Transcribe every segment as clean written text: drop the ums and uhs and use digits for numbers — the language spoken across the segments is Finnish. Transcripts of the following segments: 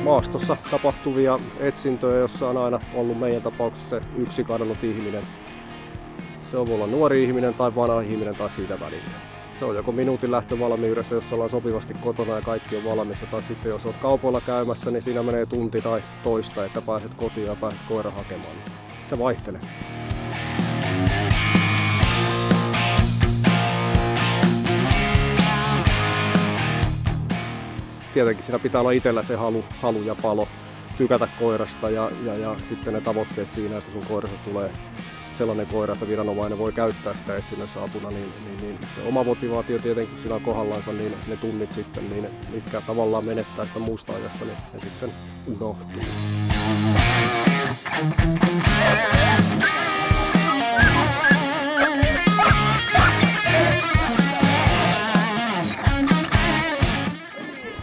maastossa tapahtuvia etsintöjä, jossa on aina ollut meidän tapauksessa se yksi kadonnut ihminen. Se on voi olla nuori ihminen tai vanha ihminen tai siitä väliltä. Se on joko minuutin lähtövalmiudessa, jos ollaan sopivasti kotona ja kaikki on valmissa, tai sitten jos olet kaupoilla käymässä, niin siinä menee tunti tai toista, että pääset kotiin ja pääset koiran hakemaan. Se vaihtelee. Tietenkin siinä pitää olla itsellä se halu ja palo tykätä koirasta ja sitten ne tavoitteet siinä, että sun koirasta tulee sellainen koira, että viranomainen voi käyttää sitä etsinnässä apuna, niin se oma motivaatio tietenkin, kun siinä on kohdallansa, niin ne tunnit sitten, niin mitkä tavallaan menettää sitä muusta ajasta, niin ne sitten unohtuu.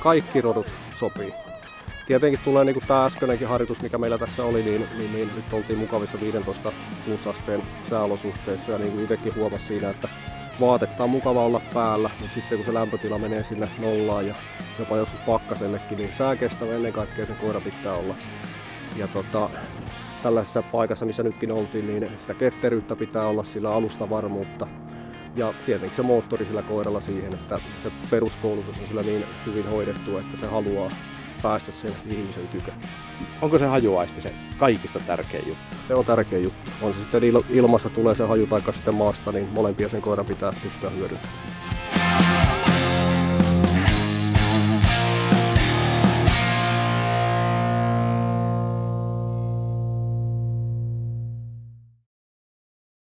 Kaikki rodut sopii. Tietenkin tulee niin kuin tämä äskeinenkin harjoitus, mikä meillä tässä oli, niin nyt oltiin mukavissa 15 plus asteen sääolosuhteissa ja niin kuin itsekin huomasi siinä, että vaatetta on mukava olla päällä, mutta sitten kun se lämpötila menee sinne nollaan ja jopa joskus pakkasellekin, niin sääkestävä ennen kaikkea sen koira pitää olla. Ja tällaisessa paikassa, missä nytkin oltiin, niin sitä ketteryyttä pitää olla, sillä alustavarmuutta. Ja tietenkin se moottori sillä koiralla siihen, että se peruskoulutus on sillä niin hyvin hoidettu, että se haluaa päästä sen ihmisen tykö. Onko se hajuaisti se kaikista tärkein juttu? Se on tärkeä juttu. On se sitten ilmasta tulee se haju tai sitten maasta, niin molempia sen koiran pitää pystyä hyödyntämään.